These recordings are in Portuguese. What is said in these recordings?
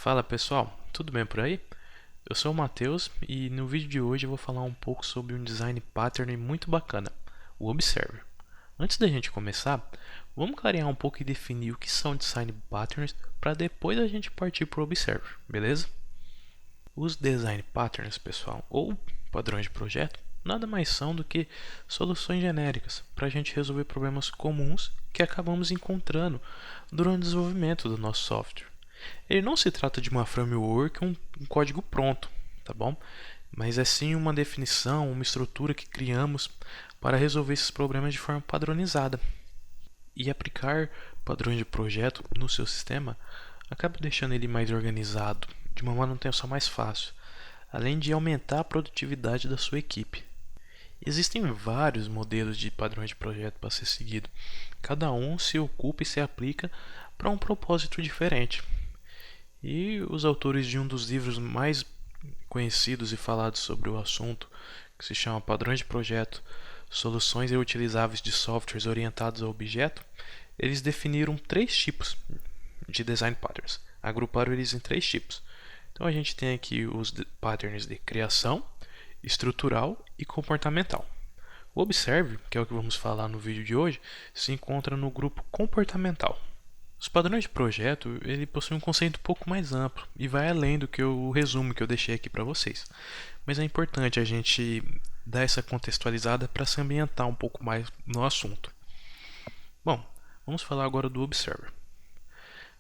Fala pessoal, tudo bem por aí? Eu sou o Matheus e no vídeo de hoje eu vou falar um pouco sobre um design pattern muito bacana, o Observer. Antes da gente começar, vamos clarear um pouco e definir o que são design patterns para depois a gente partir para o Observer, beleza? Os design patterns, pessoal, ou padrões de projeto, nada mais são do que soluções genéricas para a gente resolver problemas comuns que acabamos encontrando durante o desenvolvimento do nosso software. Ele não se trata de uma framework, um código pronto, tá bom? Mas é sim uma definição, uma estrutura que criamos para resolver esses problemas de forma padronizada. E aplicar padrões de projeto no seu sistema acaba deixando ele mais organizado, de uma manutenção mais fácil, além de aumentar a produtividade da sua equipe. Existem vários modelos de padrões de projeto para ser seguido. Cada um se ocupa e se aplica para um propósito diferente. E os autores de um dos livros mais conhecidos e falados sobre o assunto, que se chama Padrões de Projeto, Soluções Reutilizáveis de Softwares Orientados a Objeto, eles definiram três tipos de design patterns. Agruparam eles em três tipos. Então a gente tem aqui os patterns de criação, estrutural e comportamental. O Observe, que é o que vamos falar no vídeo de hoje, se encontra no grupo comportamental. Os padrões de projeto ele possui um conceito um pouco mais amplo e vai além do que o resumo que eu deixei aqui para vocês. Mas é importante a gente dar essa contextualizada para se ambientar um pouco mais no assunto. Bom, vamos falar agora do Observer.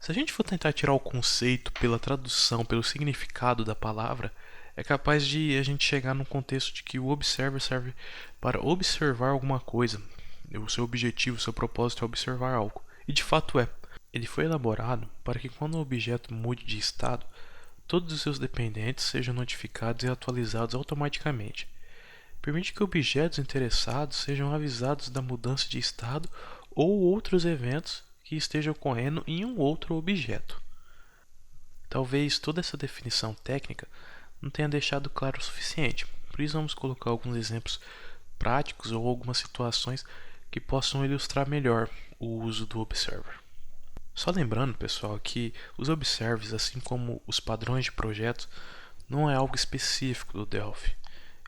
Se a gente for tentar tirar o conceito pela tradução, pelo significado da palavra, é capaz de a gente chegar num contexto de que o Observer serve para observar alguma coisa. O seu objetivo, o seu propósito é observar algo. E de fato é. Ele foi elaborado para que quando o objeto mude de estado, todos os seus dependentes sejam notificados e atualizados automaticamente. Permite que objetos interessados sejam avisados da mudança de estado ou outros eventos que estejam ocorrendo em um outro objeto. Talvez toda essa definição técnica não tenha deixado claro o suficiente, por isso vamos colocar alguns exemplos práticos ou algumas situações que possam ilustrar melhor o uso do Observer. Só lembrando, pessoal, que os observes, assim como os padrões de projetos, não é algo específico do Delphi.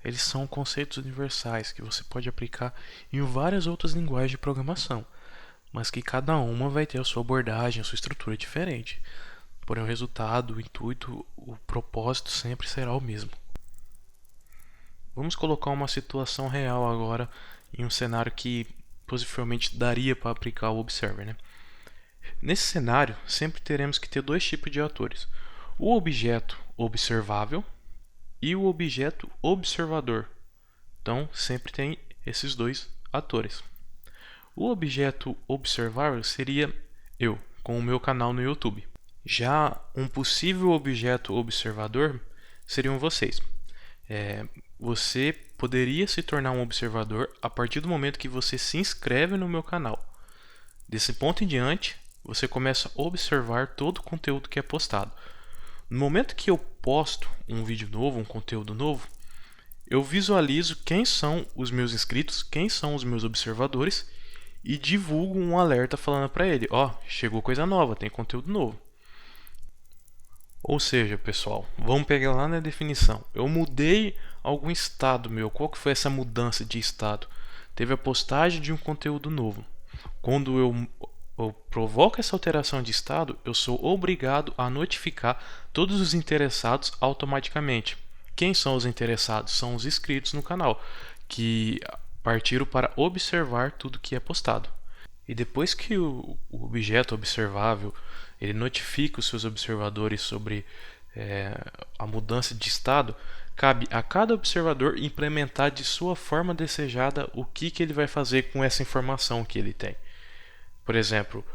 Eles são conceitos universais que você pode aplicar em várias outras linguagens de programação, mas que cada uma vai ter a sua abordagem, a sua estrutura diferente. Porém, o resultado, o intuito, o propósito sempre será o mesmo. Vamos colocar uma situação real agora em um cenário que possivelmente daria para aplicar o Observer, né? Nesse cenário, sempre teremos que ter dois tipos de atores: o objeto observável e o objeto observador. Então, sempre tem esses dois atores. O objeto observável seria eu, com o meu canal no YouTube. Já um possível objeto observador seriam vocês. Você poderia se tornar um observador a partir do momento que você se inscreve no meu canal. Desse ponto em diante, você começa a observar todo o conteúdo que é postado. No momento que eu posto um vídeo novo, um conteúdo novo, eu visualizo quem são os meus inscritos, quem são os meus observadores e divulgo um alerta falando para ele: ó, chegou coisa nova, tem conteúdo novo. Ou seja, pessoal, vamos pegar lá na definição. Eu mudei algum estado meu. Qual que foi essa mudança de estado? Teve a postagem de um conteúdo novo. Quando eu provoco essa alteração de estado, eu sou obrigado a notificar todos os interessados automaticamente. Quem são os interessados? São os inscritos no canal, que partiram para observar tudo que é postado. E depois que o objeto observável ele notifica os seus observadores sobre a mudança de estado, cabe a cada observador implementar de sua forma desejada o que ele vai fazer com essa informação que ele tem. Por exemplo,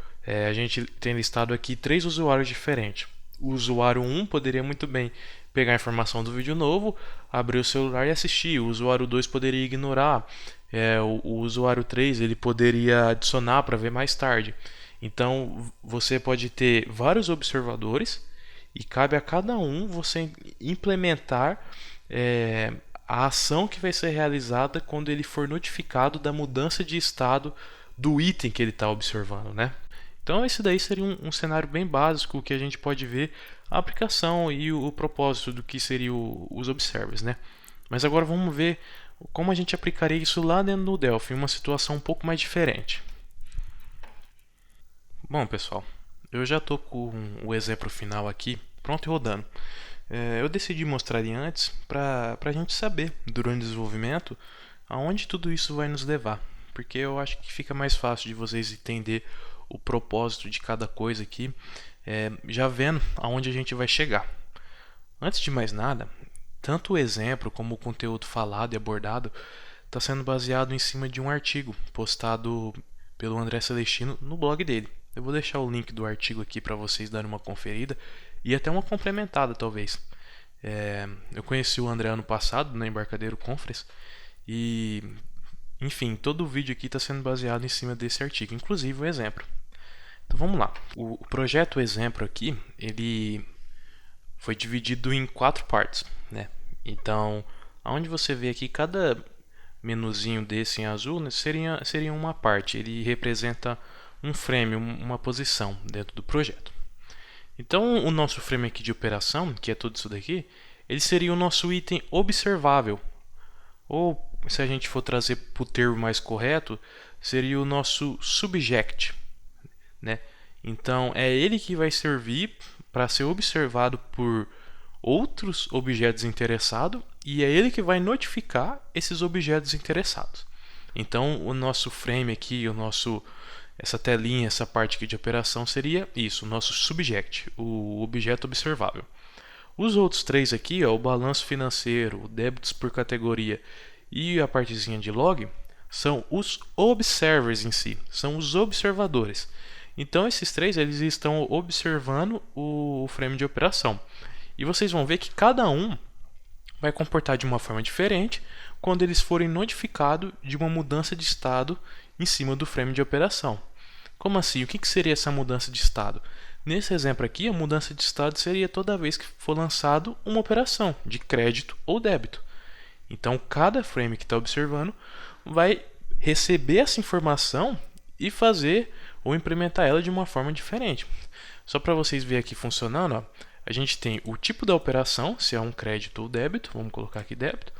a gente tem listado aqui três usuários diferentes. O usuário 1 poderia muito bem pegar a informação do vídeo novo, abrir o celular e assistir. O usuário 2 poderia ignorar. O usuário 3 ele poderia adicionar para ver mais tarde. Então você pode ter vários observadores e cabe a cada um você implementar a ação que vai ser realizada quando ele for notificado da mudança de estado do item que ele está observando, né? Então esse daí seria um cenário bem básico que a gente pode ver a aplicação e o propósito do que seria os observers, né? Mas agora vamos ver como a gente aplicaria isso lá dentro do Delphi, em uma situação um pouco mais diferente. Bom, pessoal, eu já estou com o exemplo final aqui pronto e rodando. Eu decidi mostrar ele antes para a gente saber, durante o desenvolvimento, aonde tudo isso vai nos levar. Porque eu acho que fica mais fácil de vocês entender o propósito de cada coisa aqui, já vendo aonde a gente vai chegar. Antes de mais nada, tanto o exemplo como o conteúdo falado e abordado está sendo baseado em cima de um artigo postado pelo André Celestino no blog dele. Eu vou deixar o link do artigo aqui para vocês darem uma conferida e até uma complementada, talvez. Eu conheci o André ano passado na Embarcadero Conference e, enfim, todo o vídeo aqui está sendo baseado em cima desse artigo, inclusive o exemplo. Então vamos lá. O projeto exemplo aqui, ele foi dividido em 4 partes, né? Então, aonde você vê aqui, cada menuzinho desse em azul, né, seria uma parte. Ele representa um frame, uma posição dentro do projeto. Então, o nosso frame aqui de operação, que é tudo isso daqui, ele seria o nosso item observável. Ou, se a gente for trazer para o termo mais correto, seria o nosso subject, né? Então, é ele que vai servir para ser observado por outros objetos interessados e é ele que vai notificar esses objetos interessados. Então, o nosso frame aqui, essa telinha, essa parte aqui de operação seria isso, o nosso subject, o objeto observável. Os outros 3 aqui, ó, o balanço financeiro, o débitos por categoria e a partezinha de log, são os observers em si, são os observadores. Então esses 3 eles estão observando o frame de operação. E vocês vão ver que cada um vai comportar de uma forma diferente quando eles forem notificados de uma mudança de estado em cima do frame de operação. Como assim? O que seria essa mudança de estado? Nesse exemplo aqui, a mudança de estado seria toda vez que for lançado uma operação de crédito ou débito. Então, cada frame que está observando vai receber essa informação e fazer ou implementar ela de uma forma diferente. Só para vocês verem aqui funcionando, ó, a gente tem o tipo da operação, se é um crédito ou débito, vamos colocar aqui débito,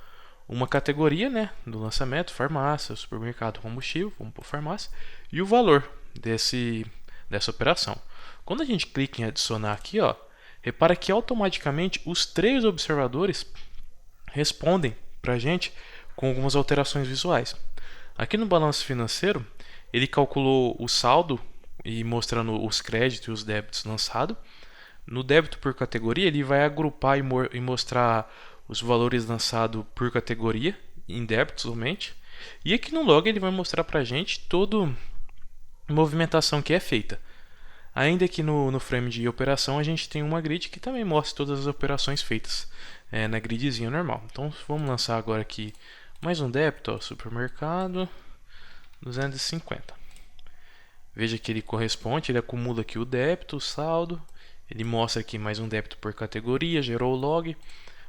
uma categoria, né, do lançamento, farmácia, supermercado, combustível, vamos por farmácia, e o valor dessa operação. Quando a gente clica em adicionar aqui, ó, repara que automaticamente os 3 observadores respondem para a gente com algumas alterações visuais. Aqui no balanço financeiro, ele calculou o saldo e mostrando os créditos e os débitos lançados. No débito por categoria, ele vai agrupar e mostrar os valores lançados por categoria, em débitos somente. E aqui no log ele vai mostrar para a gente toda a movimentação que é feita. Ainda que no frame de operação a gente tem uma grid que também mostra todas as operações feitas na gridzinha normal. Então vamos lançar agora aqui mais um débito, ó, supermercado 250. Veja que ele corresponde, ele acumula aqui o débito, o saldo, ele mostra aqui mais um débito por categoria, gerou o log.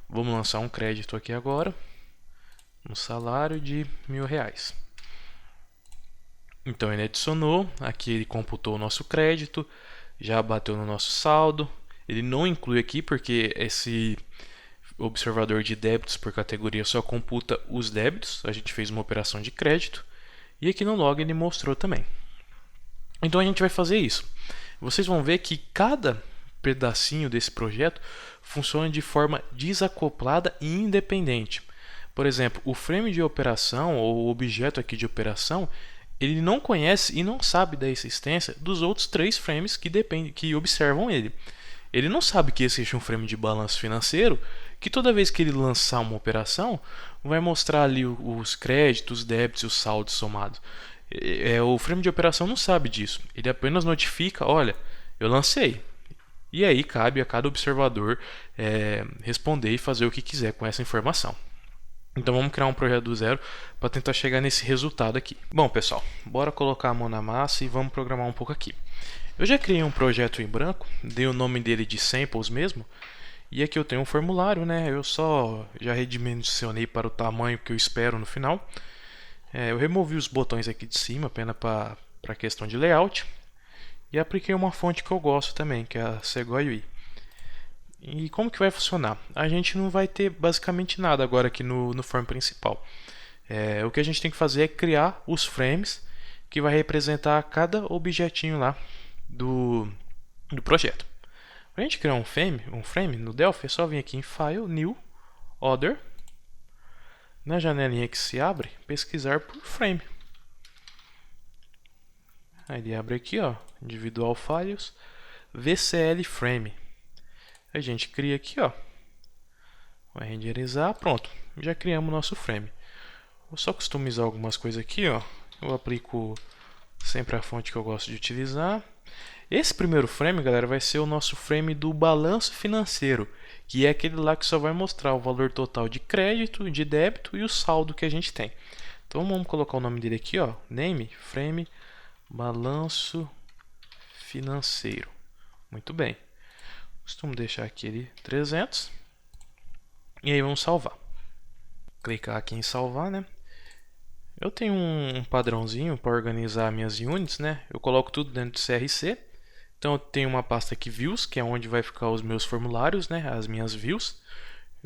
Vamos lançar um crédito aqui agora, um salário de R$1.000. Então ele adicionou, aqui ele computou o nosso crédito, já bateu no nosso saldo. Ele não inclui aqui porque esse observador de débitos por categoria só computa os débitos, a gente fez uma operação de crédito. E aqui no log ele mostrou também. Então a gente vai fazer isso. Vocês vão ver que cada pedacinho desse projeto funciona de forma desacoplada e independente. Por exemplo, o frame de operação ou o objeto aqui de operação, ele não conhece e não sabe da existência dos outros 3 frames que observam ele. Ele não sabe que existe um frame de balanço financeiro que toda vez que ele lançar uma operação vai mostrar ali os créditos, os débitos e os saldos somados. O frame de operação não sabe disso. Ele apenas notifica, olha, eu lancei. E aí cabe a cada observador responder e fazer o que quiser com essa informação. Então vamos criar um projeto do zero para tentar chegar nesse resultado aqui. Bom, pessoal, bora colocar a mão na massa e vamos programar um pouco aqui. Eu já criei um projeto em branco, dei o nome dele de samples mesmo. E aqui eu tenho um formulário, né? Eu já redimensionei para o tamanho que eu espero no final. Eu removi os botões aqui de cima, apenas para a questão de layout. E apliquei uma fonte que eu gosto também, que é a Segoy UI. E como que vai funcionar? A gente não vai ter basicamente nada agora aqui no frame principal. O que a gente tem que fazer é criar os frames que vai representar cada objetinho lá do projeto. Para a gente criar um frame no Delphi, é só vir aqui em File, New, Other, na janelinha que se abre, pesquisar por frame. Aí ele abre aqui, ó, Individual Files, VCL Frame. A gente cria aqui, ó, vai renderizar, pronto, já criamos nosso frame. Vou só customizar algumas coisas aqui, ó. Eu aplico sempre a fonte que eu gosto de utilizar. Esse primeiro frame, galera, vai ser o nosso frame do balanço financeiro, que é aquele lá que só vai mostrar o valor total de crédito, de débito e o saldo que a gente tem. Então vamos colocar o nome dele aqui, ó, name, frame, balanço financeiro. Muito bem. Costumo deixar aqui ele 300. E aí vamos salvar. Clicar aqui em salvar, né? Eu tenho um padrãozinho para organizar minhas units, né? Eu coloco tudo dentro do CRC. Então eu tenho uma pasta aqui views, que é onde vai ficar os meus formulários, né? As minhas views.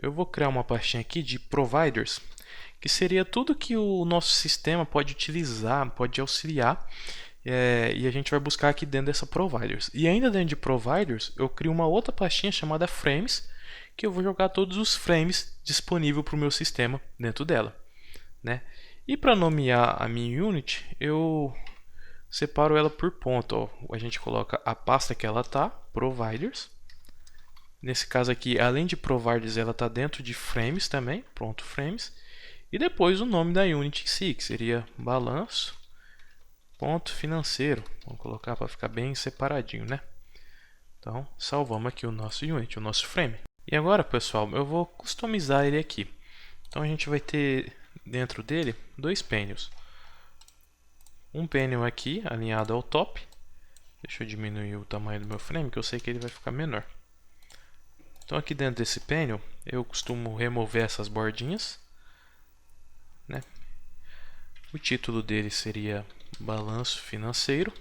Eu vou criar uma pastinha aqui de providers, que seria tudo que o nosso sistema pode utilizar, pode auxiliar. E a gente vai buscar aqui dentro dessa providers. E ainda dentro de providers, eu crio uma outra pastinha chamada frames, que eu vou jogar todos os frames disponíveis para o meu sistema dentro dela, né? E para nomear a minha unit, eu separo ela por ponto. Ó. A gente coloca a pasta que ela tá, providers. Nesse caso aqui, além de providers, ela está dentro de frames também, pronto, frames. E depois o nome da unit em si, que seria balanço, ponto financeiro. Vamos colocar para ficar bem separadinho, né? Então, salvamos aqui o nosso unit, o nosso frame. E agora, pessoal, eu vou customizar ele aqui. Então a gente vai ter dentro dele dois painels. Um painel aqui alinhado ao top. Deixa eu diminuir o tamanho do meu frame, que eu sei que ele vai ficar menor. Então aqui dentro desse painel eu costumo remover essas bordinhas, né? O título dele seria balanço financeiro.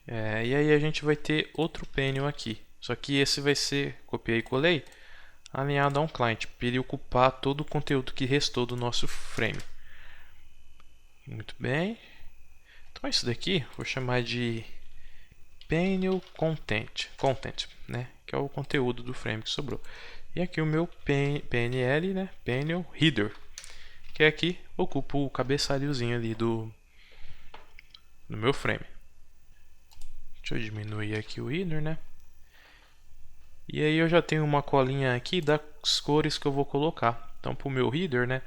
E aí a gente vai ter outro painel aqui. Só que esse vai ser, copiei e colei, alinhado a um client, para ele ocupar todo o conteúdo que restou do nosso frame. Muito bem. Então isso daqui vou chamar de painel content, né? Que é o conteúdo do frame que sobrou. E aqui o meu PNL, né? Panel header, que aqui ocupa o cabeçalhozinho ali do meu frame. Deixa eu diminuir aqui o header, né? E aí eu já tenho uma colinha aqui das cores que eu vou colocar. Então para o meu header, né?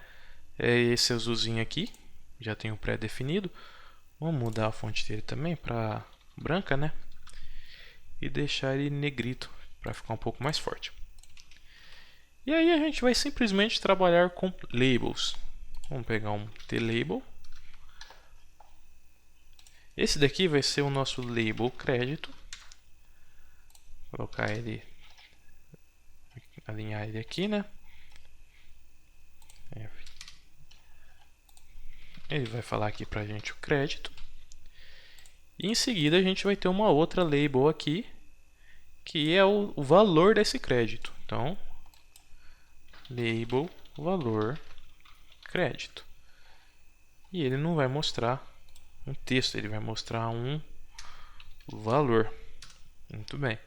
É esse azulzinho aqui, já tenho pré-definido. Vamos mudar a fonte dele também para branca, né? E deixar ele negrito para ficar um pouco mais forte. E aí a gente vai simplesmente trabalhar com labels. Vamos pegar um T-label. Esse daqui vai ser o nosso label crédito. Vou colocar ele, alinhar ele aqui, né? Ele vai falar aqui pra gente o crédito. E em seguida a gente vai ter uma outra label aqui, que é o valor desse crédito. Então, label valor crédito. E ele não vai mostrar um texto, ele vai mostrar um valor. Muito bem.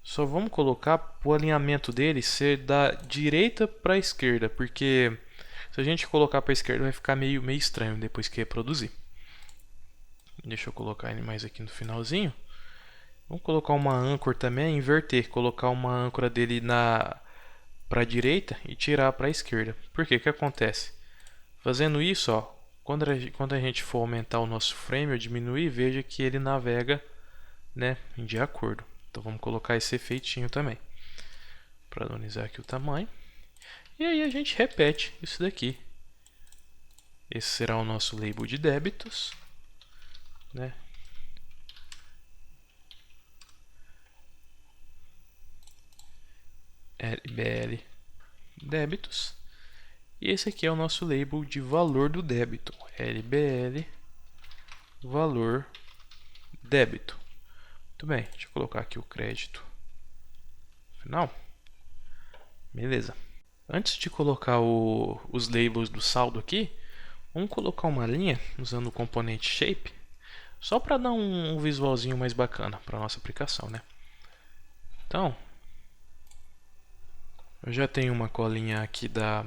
Só vamos colocar o alinhamento dele ser da direita para a esquerda, porque se a gente colocar para a esquerda vai ficar meio estranho depois que reproduzir. Deixa eu colocar ele mais aqui no finalzinho. Vamos colocar uma âncora também, inverter, colocar uma âncora dele para a direita e tirar para a esquerda. Por quê? O que acontece? Fazendo isso, ó, quando a gente for aumentar o nosso frame ou diminuir, veja que ele navega, né, de acordo. Então vamos colocar esse efeitinho também. Padronizar aqui o tamanho. E aí a gente repete isso daqui. Esse será o nosso label de débitos, né? LBL débitos. E esse aqui é o nosso label de valor do débito, LBL valor débito. Muito bem, deixa eu colocar aqui o crédito final. Beleza. Antes de colocar os labels do saldo aqui, vamos colocar uma linha usando o componente shape, só para dar um visualzinho mais bacana para a nossa aplicação, né? Então, eu já tenho uma colinha aqui da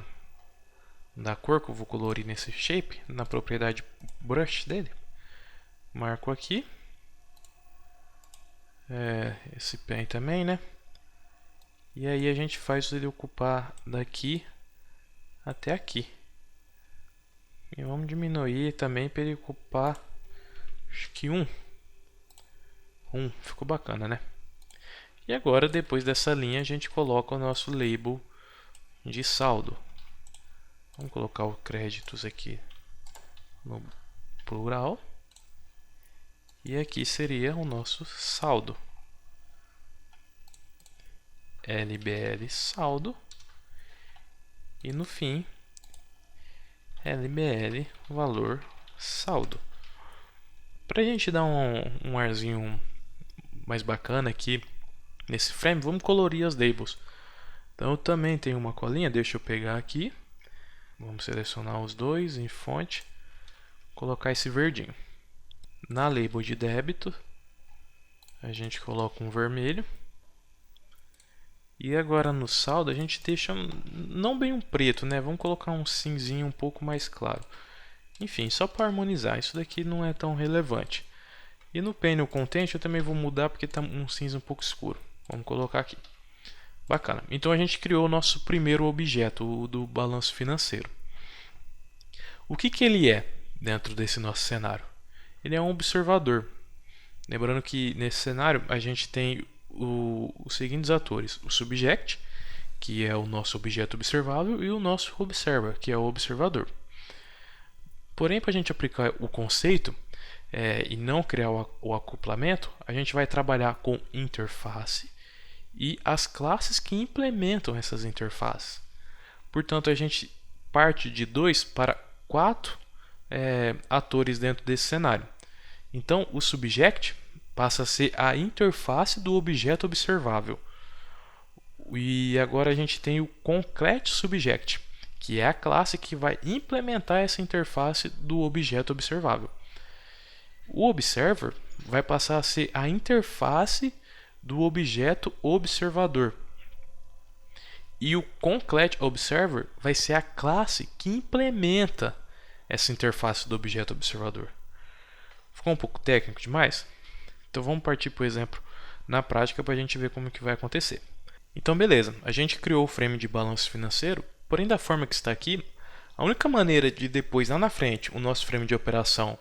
cor que eu vou colorir nesse shape, na propriedade brush dele. Marco aqui. Esse pen também, né? E aí a gente faz ele ocupar daqui até aqui. E vamos diminuir também para ele ocupar, acho que 1. Ficou bacana, né? E agora, depois dessa linha, a gente coloca o nosso label de saldo. Vamos colocar os créditos aqui no plural. E aqui seria o nosso saldo. LBL saldo. E no fim, LBL valor saldo. Para a gente dar um arzinho mais bacana aqui nesse frame, vamos colorir as labels. Então eu também tenho uma colinha, deixa eu pegar aqui. Vamos selecionar os dois em fonte, colocar esse verdinho. Na label de débito, a gente coloca um vermelho. E agora no saldo a gente deixa não bem um preto, né? Vamos colocar um cinzinho um pouco mais claro. Enfim, só para harmonizar, isso daqui não é tão relevante. E no Panel Content eu também vou mudar porque está um cinza um pouco escuro. Vamos colocar aqui. Bacana. Então a gente criou o nosso primeiro objeto, o do balanço financeiro. O que ele é dentro desse nosso cenário? Ele é um observador. Lembrando que nesse cenário a gente tem os seguintes atores: o subject, que é o nosso objeto observável, e o nosso observer, que é o observador. Porém, para a gente aplicar o conceito e não criar o acoplamento, a gente vai trabalhar com interface e as classes que implementam essas interfaces. Portanto, a gente parte de 2 para 4 atores dentro desse cenário. Então, o subject passa a ser a interface do objeto observável. E agora a gente tem o concrete subject, que é a classe que vai implementar essa interface do objeto observável. O observer vai passar a ser a interface do objeto observador. E o concrete observer vai ser a classe que implementa essa interface do objeto observador. Ficou um pouco técnico demais? Então vamos partir, por exemplo, na prática para a gente ver como que vai acontecer. Então beleza, a gente criou o frame de balanço financeiro, porém da forma que está aqui, a única maneira de depois lá na frente o nosso frame de operação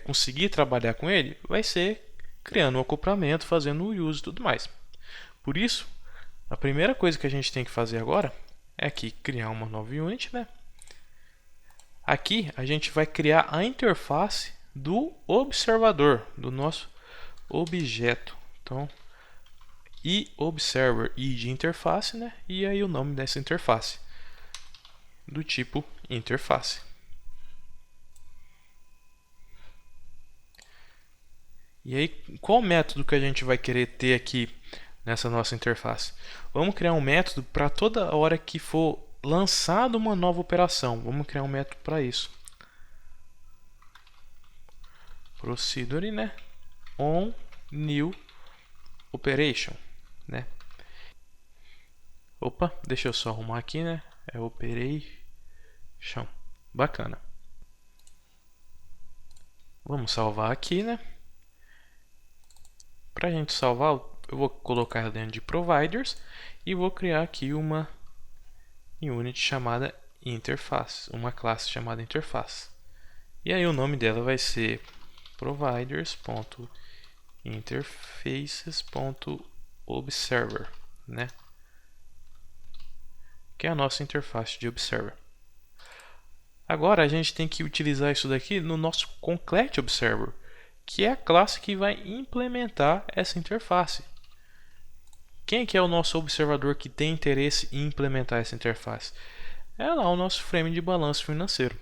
conseguir trabalhar com ele vai ser criando um acoplamento, fazendo o use e tudo mais. Por isso, a primeira coisa que a gente tem que fazer agora é aqui criar uma nova unit, né? Aqui a gente vai criar a interface do observador, do nosso objeto. Então, observer de interface, né? E aí o nome dessa interface do tipo interface. E aí, qual método que a gente vai querer ter aqui nessa nossa interface? Vamos criar um método para toda hora que for lançada uma nova operação. Vamos criar um método para isso. Procedure, né? On new operation, né? Opa, deixa eu só arrumar aqui, né? É operation. Bacana. Vamos salvar aqui, né? Para a gente salvar, eu vou colocar dentro de providers e vou criar aqui uma unit chamada interface, uma classe chamada interface. E aí o nome dela vai ser providers.interfaces.observer, né? Que é a nossa interface de observer. Agora a gente tem que utilizar isso daqui no nosso concrete observer, que é a classe que vai implementar essa interface. Quem que é o nosso observador que tem interesse em implementar essa interface? É lá o nosso frame de balanço financeiro.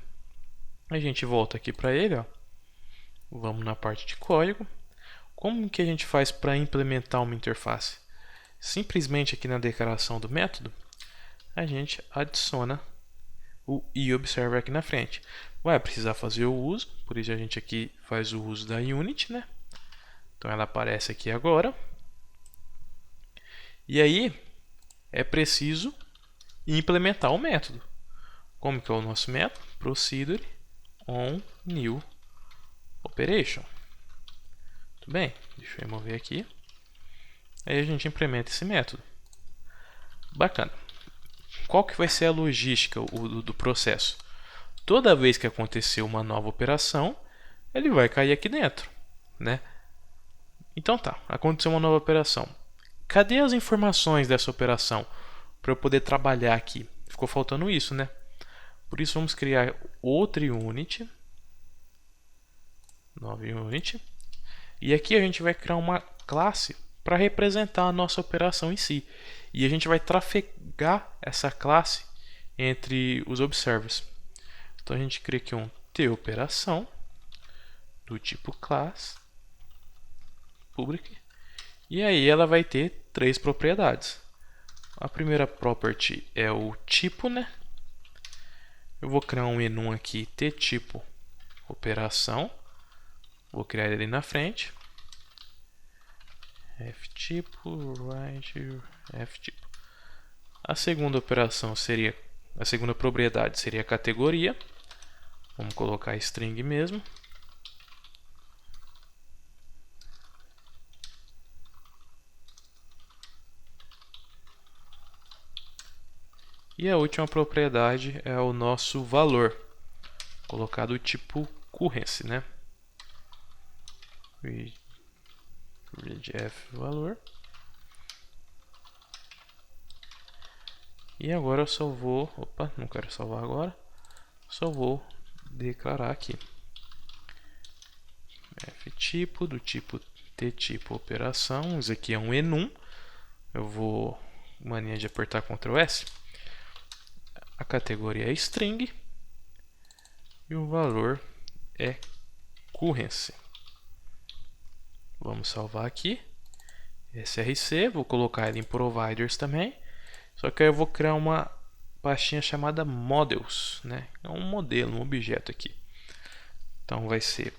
A gente volta aqui para ele, ó. Vamos na parte de código. Como que a gente faz para implementar uma interface? Simplesmente aqui na declaração do método, a gente adiciona o iObserver aqui na frente. Vai precisar fazer o uso, por isso a gente aqui faz o uso da unit, né? Então ela aparece aqui agora. E aí é preciso implementar o método. Como que é o nosso método? Procedure on new operation. Tudo bem? Deixa eu remover aqui. Aí a gente implementa esse método. Bacana. Qual que vai ser a logística do processo? Toda vez que acontecer uma nova operação, ele vai cair aqui dentro, né? Então tá, aconteceu uma nova operação. Cadê as informações dessa operação para eu poder trabalhar aqui? Ficou faltando isso, né? Por isso vamos criar outra unit, nova unit, e aqui a gente vai criar uma classe para representar a nossa operação em si. E a gente vai trafegar essa classe entre os observers. Então a gente cria aqui um tOperação do tipo class public. E aí ela vai ter 3 propriedades. A primeira property é o tipo, né? Eu vou criar um enum aqui, tTipo operação. Vou criar ele ali na frente. fTipo, right, fTipo. A segunda operação seria, a segunda propriedade seria a categoria. Vamos colocar string mesmo. E a última propriedade é o nosso valor, colocado o tipo currency, né? Readf valor. E agora eu só vou, opa, não quero salvar agora. Só vou declarar aqui fTipo do tipo tTipo operação. Isso aqui é um enum. Eu vou, mania de apertar Ctrl S. A categoria é string e o valor é currency. Vamos salvar aqui. src, vou colocar ele em providers também. Só que aí eu vou criar uma pastinha chamada models, né? É um modelo, um objeto aqui. Então vai ser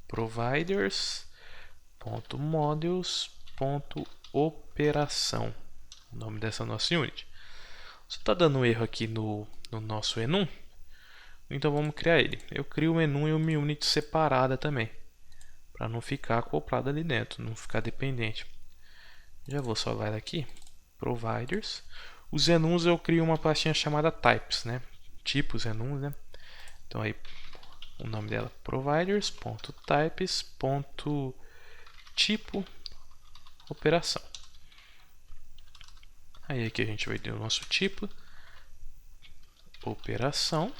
providers.models.operação, o nome dessa nossa unit. Se está dando um erro aqui no nosso enum, então vamos criar ele. Eu crio um enum e uma unit separada também, para não ficar acoplado ali dentro, não ficar dependente. Já vou salvar ela aqui, providers. Os enums eu crio uma pastinha chamada types, né? Tipos enums, né? Então aí o nome dela providers.types.tipo operação. Aí aqui a gente vai ter o nosso tipo operação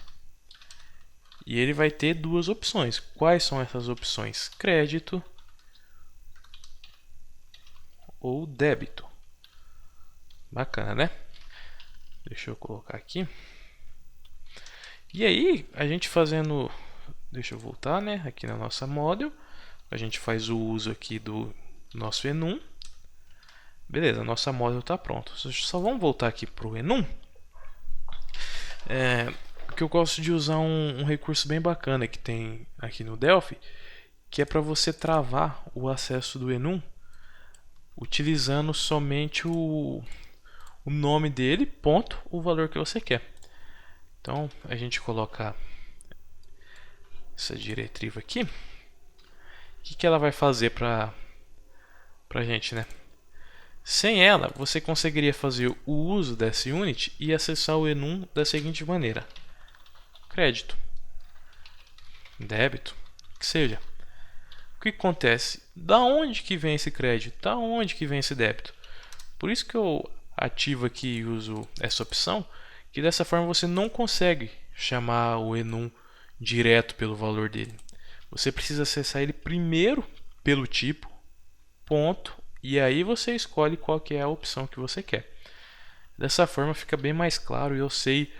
e ele vai ter duas opções. Quais são essas opções? Crédito ou débito. Bacana, né? Deixa eu colocar aqui. E aí, a gente fazendo... Deixa eu voltar, né? Aqui na nossa model. A gente faz o uso aqui do nosso enum. Beleza, a nossa model está pronta. Só vamos voltar aqui para o enum. Que eu gosto de usar um recurso bem bacana que tem aqui no Delphi, que é para você travar o acesso do enum utilizando somente o nome dele, ponto, o valor que você quer. Então a gente coloca essa diretriz aqui. O que ela vai fazer para a gente, né? Sem ela, você conseguiria fazer o uso dessa unit e acessar o enum da seguinte maneira: crédito, débito, que seja. O que acontece? Da onde que vem esse crédito? Da onde que vem esse débito? Por isso que eu ativo aqui e uso essa opção, que dessa forma você não consegue chamar o enum direto pelo valor dele. Você precisa acessar ele primeiro pelo tipo, ponto, e aí você escolhe qual que é a opção que você quer. Dessa forma fica bem mais claro e eu sei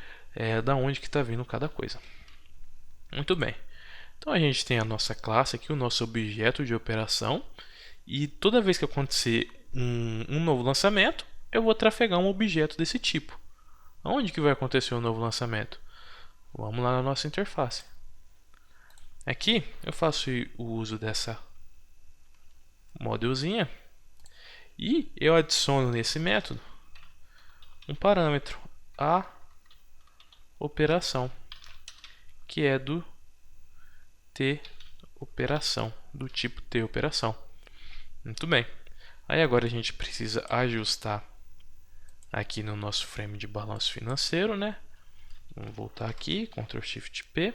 da onde que está vindo cada coisa. Muito bem. Então a gente tem a nossa classe aqui, o nosso objeto de operação, e toda vez que acontecer um novo lançamento, eu vou trafegar um objeto desse tipo. Onde que vai acontecer o novo lançamento? Vamos lá na nossa interface. Aqui eu faço o uso dessa modelzinha e eu adiciono nesse método um parâmetro, a operação, que é do T operação, do tipo T operação. Muito bem. Aí agora a gente precisa ajustar aqui no nosso frame de balanço financeiro, né? Vamos voltar aqui, Ctrl Shift P.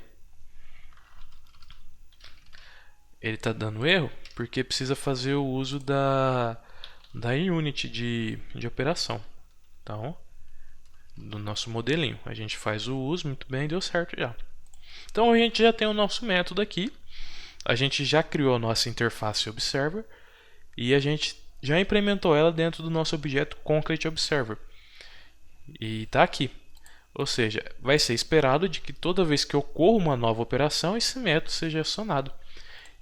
Ele está dando erro porque precisa fazer o uso da unit de operação. Então, do nosso modelinho. A gente faz o uso, muito bem, deu certo já. Então a gente já tem o nosso método aqui. A gente já criou a nossa interface Observer e a gente já implementou ela dentro do nosso objeto Concrete Observer. E está aqui. Ou seja, vai ser esperado de que toda vez que ocorra uma nova operação, esse método seja acionado.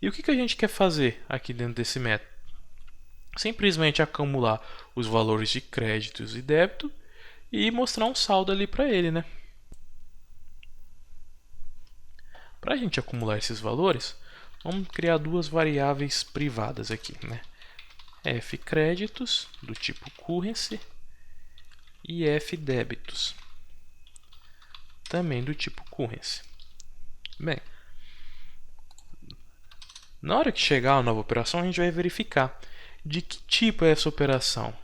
E o que a gente quer fazer aqui dentro desse método? Simplesmente acumular os valores de créditos e débito e mostrar um saldo ali para ele, né? Para a gente acumular esses valores, vamos criar duas variáveis privadas aqui, né? F créditos do tipo currency e F débitos também do tipo currency. Bem, na hora que chegar a nova operação, a gente vai verificar de que tipo é essa operação.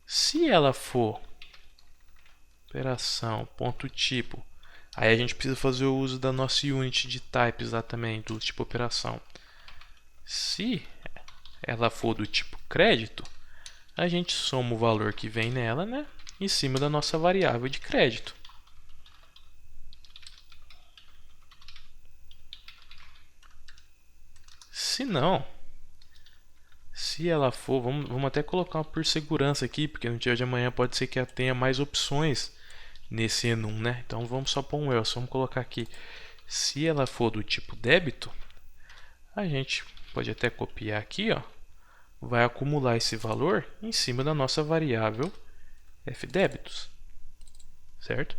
Se ela for operação ponto tipo, aí a gente precisa fazer o uso da nossa unit de types lá também, do tipo operação. Se ela for do tipo crédito, a gente soma o valor que vem nela, né, em cima da nossa variável de crédito. Se não, se ela for, vamos até colocar por segurança aqui, porque no dia de amanhã pode ser que ela tenha mais opções nesse enum, né? Então vamos só pôr um else, vamos colocar aqui. Se ela for do tipo débito, a gente pode até copiar aqui, ó, vai acumular esse valor em cima da nossa variável fDébitos, certo?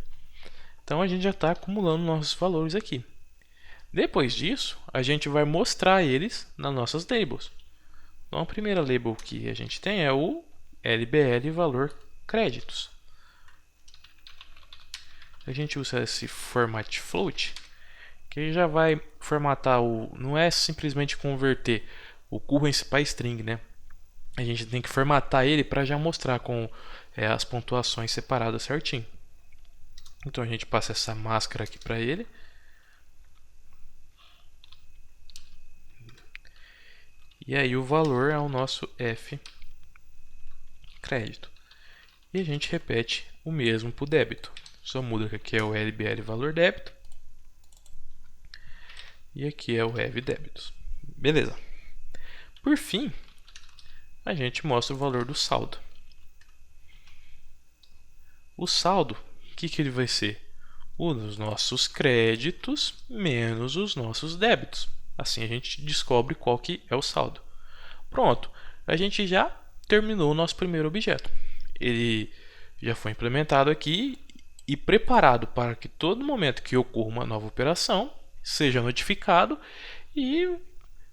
Então a gente já está acumulando nossos valores aqui. Depois disso, a gente vai mostrar eles nas nossas labels. Então a primeira label que a gente tem é o LBL valor créditos. A gente usa esse format float, que já vai formatar não é simplesmente converter o currency para string, né? A gente tem que formatar ele para já mostrar com as pontuações separadas certinho. Então a gente passa essa máscara aqui para ele. E aí o valor é o nosso F crédito. E a gente repete o mesmo para o débito. Só muda que aqui é o LBL valor débito. E aqui é o F débitos. Beleza. Por fim, a gente mostra o valor do saldo. O saldo, o que ele vai ser? Os nossos créditos menos os nossos débitos. Assim a gente descobre qual que é o saldo. Pronto, a gente já terminou o nosso primeiro objeto. Ele já foi implementado aqui e preparado para que todo momento que ocorra uma nova operação, seja notificado e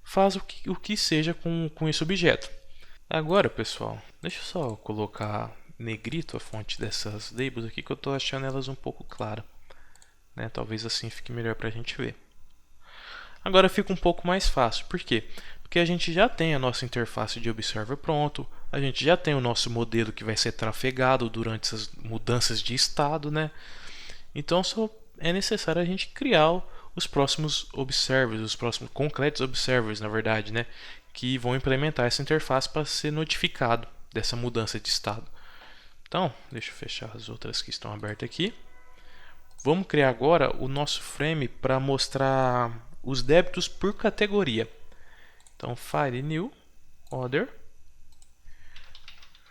faz o que seja com esse objeto. Agora, pessoal, deixa eu só colocar negrito a fonte dessas labels aqui, que eu estou achando elas um pouco claras, né? Talvez assim fique melhor para a gente ver. Agora fica um pouco mais fácil. Por quê? Porque a gente já tem a nossa interface de Observer pronto, a gente já tem o nosso modelo que vai ser trafegado durante essas mudanças de estado, né? Então só é necessário a gente criar os próximos observers, os próximos concretos observers, na verdade, né? Que vão implementar essa interface para ser notificado dessa mudança de estado. Então, deixa eu fechar as outras que estão abertas aqui. Vamos criar agora o nosso frame para mostrar os débitos por categoria. Então, File New, Order,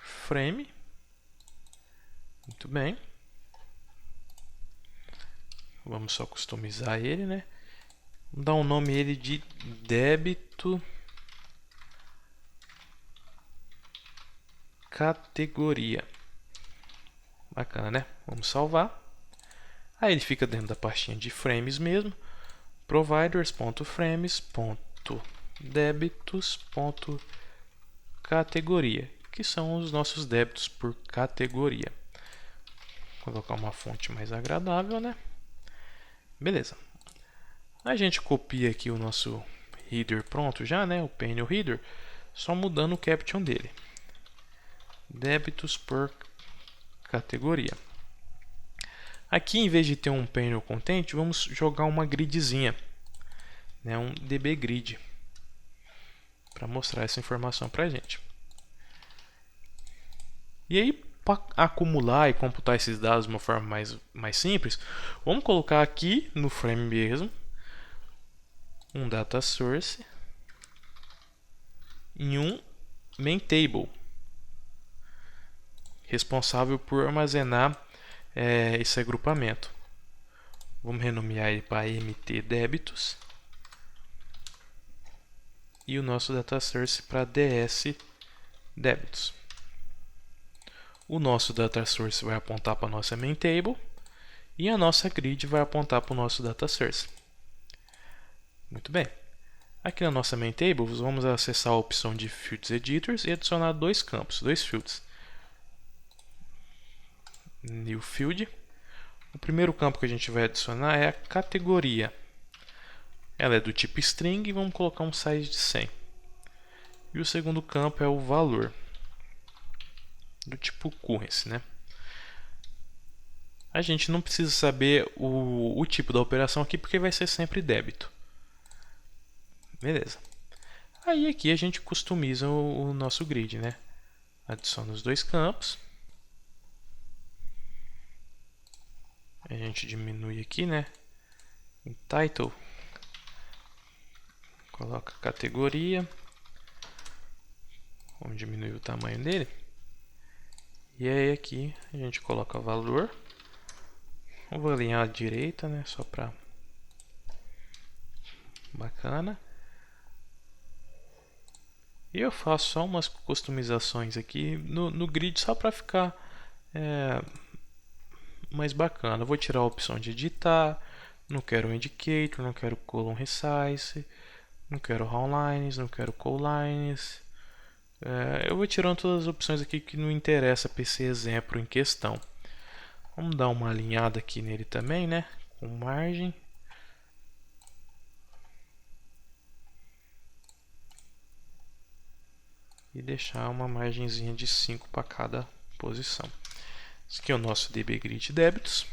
Frame. Muito bem. Vamos só customizar ele, né? Vamos dar um nome ele de débito categoria. Bacana, né? Vamos salvar. Aí ele fica dentro da pastinha de frames mesmo. Providers.frames.débitos.categoria, que são os nossos débitos por categoria. Vou colocar uma fonte mais agradável, né? Beleza. A gente copia aqui o nosso header pronto já, né? O panel header, só mudando o caption dele. Débitos por categoria. Aqui, em vez de ter um panel content, vamos jogar uma gridzinha, né? Um db grid, para mostrar essa informação para a gente. E aí, para acumular e computar esses dados de uma forma mais simples, vamos colocar aqui no frame mesmo um data source em um main table, responsável por armazenar esse agrupamento. Vamos renomear ele para mt débitos e o nosso data source para ds débitos. O nosso data source vai apontar para a nossa main table e a nossa grid vai apontar para o nosso data source. Muito bem. Aqui na nossa main table, vamos acessar a opção de Fields Editors e adicionar dois campos, dois fields. New Field. O primeiro campo que a gente vai adicionar é a categoria. Ela é do tipo string e vamos colocar um size de 100. E o segundo campo é o valor, do tipo currency, né? A gente não precisa saber o tipo da operação aqui porque vai ser sempre débito. Beleza. Aí aqui a gente customiza o nosso grid, né? Adiciona os dois campos. A gente diminui aqui, né? Em title, coloca categoria. Vamos diminuir o tamanho dele. E aí aqui a gente coloca valor. Eu vou alinhar à direita, né? Só para bacana. E eu faço só umas customizações aqui no grid só para ficar mais bacana. Eu vou tirar a opção de editar. Não quero indicator, não quero column resize, não quero row lines, não quero call lines. Eu vou tirando todas as opções aqui que não interessa para esse exemplo em questão. Vamos dar uma alinhada aqui nele também, né? Com margem. E deixar uma margenzinha de 5 para cada posição. Esse aqui é o nosso db grid débitos.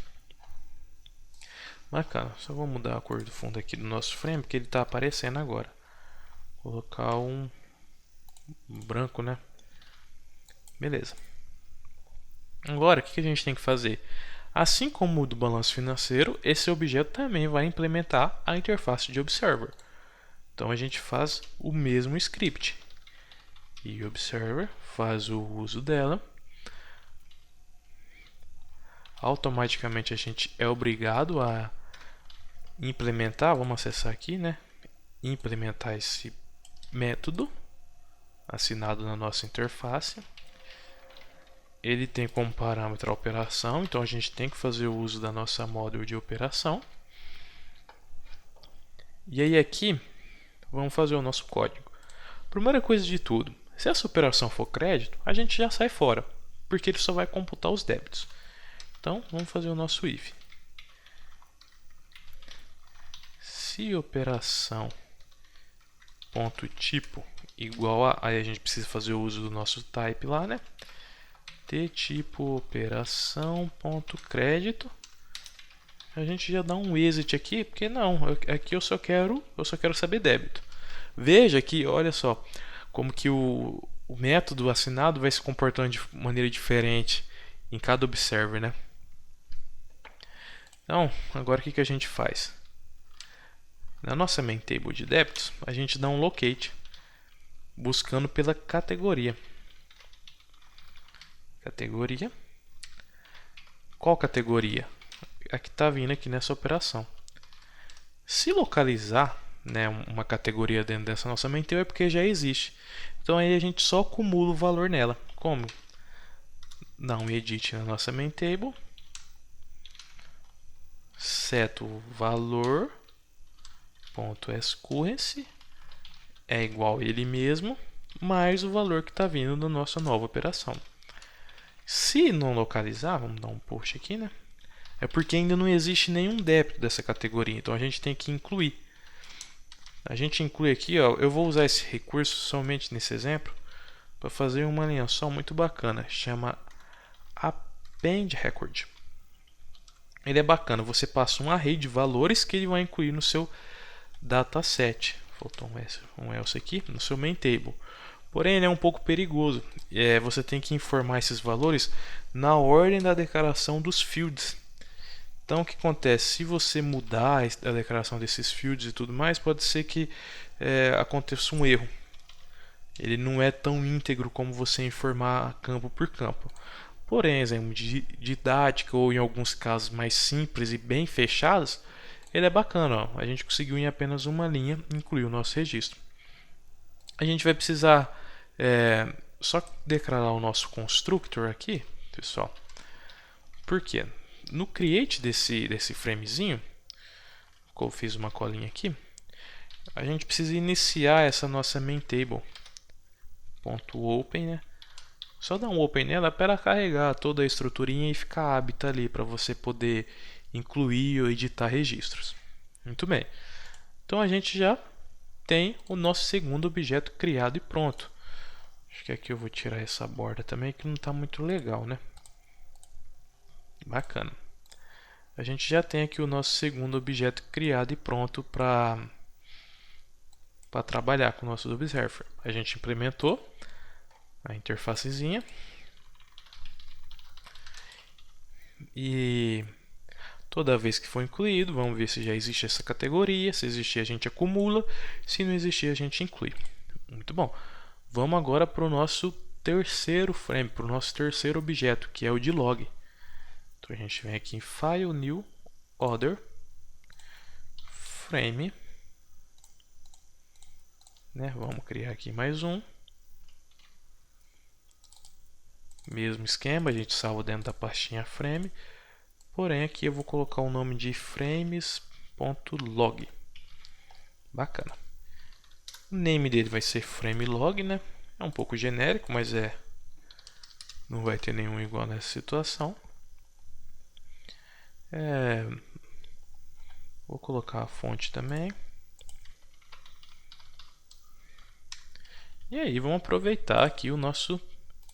Bacana. Só vou mudar a cor do fundo aqui do nosso frame, porque ele está aparecendo agora. Vou colocar um branco, né? Beleza. Agora, o que a gente tem que fazer? Assim como o do balanço financeiro, esse objeto também vai implementar a interface de Observer. Então a gente faz o mesmo script. E o Observer faz o uso dela. Automaticamente a gente é obrigado a implementar, vamos acessar aqui, né? Implementar esse método assinado na nossa interface. Ele tem como parâmetro a operação, então a gente tem que fazer o uso da nossa model de operação. E aí aqui, vamos fazer o nosso código. Primeira coisa de tudo, se essa operação for crédito, a gente já sai fora, porque ele só vai computar os débitos. Então, vamos fazer o nosso if. Se operação ponto tipo igual a... Aí a gente precisa fazer o uso do nosso type lá, né? Tipo operação ponto crédito. A gente já dá um exit aqui, porque não, aqui eu só quero saber débito. Veja que, olha só, como que o método assinado vai se comportando de maneira diferente em cada observer, né? Então, agora o que a gente faz? Na nossa main table de débitos, a gente dá um locate, buscando pela categoria. Categoria. Qual categoria? A que está vindo aqui nessa operação. Se localizar, né, uma categoria dentro dessa nossa main table é porque já existe. Então aí a gente só acumula o valor nela. Como? Dá um edit na nossa main table, seto o valor .scurrency é igual a ele mesmo mais o valor que está vindo da nossa nova operação. Se não localizar, vamos dar um post aqui, né? É porque ainda não existe nenhum débito dessa categoria, então a gente tem que incluir. A gente inclui aqui, ó, eu vou usar esse recurso somente nesse exemplo para fazer uma linha só muito bacana, chama Append Record. Ele é bacana, você passa um array de valores que ele vai incluir no seu dataset. Faltou um else aqui, no seu main table. Porém, ele é um pouco perigoso. Você tem que informar esses valores na ordem da declaração dos fields. Então, o que acontece? Se você mudar a declaração desses fields e tudo mais, pode ser que aconteça um erro. Ele não é tão íntegro como você informar campo por campo. Porém, exemplo de didática ou em alguns casos mais simples e bem fechados, ele é bacana. Ó. A gente conseguiu em apenas uma linha incluir o nosso registro. A gente vai precisar só declarar o nosso constructor aqui, pessoal. Por quê? No create desse framezinho, eu fiz uma colinha aqui, a gente precisa iniciar essa nossa main table. .open, né? Só dar um open nela para ela carregar toda a estruturinha e ficar hábita ali para você poder incluir ou editar registros. Muito bem. Então a gente já tem o nosso segundo objeto criado e pronto. Acho que aqui eu vou tirar essa borda também que não está muito legal, né? Bacana. A gente já tem aqui o nosso segundo objeto criado e pronto para trabalhar com o nosso Observer. A gente implementou a interfacezinha e toda vez que for incluído, vamos ver se já existe essa categoria. Se existir, a gente acumula. Se não existir, a gente inclui. Muito bom. Vamos agora para o nosso terceiro frame, para o nosso terceiro objeto, que é o de log. Então a gente vem aqui em File, New, Other, Frame. Né? Vamos criar aqui mais um. Mesmo esquema, a gente salva dentro da pastinha frame. Porém, aqui eu vou colocar o nome de frames.log. Bacana. O name dele vai ser framelog, né? É um pouco genérico, mas não vai ter nenhum igual nessa situação. Vou colocar a fonte também. E aí, vamos aproveitar aqui o nosso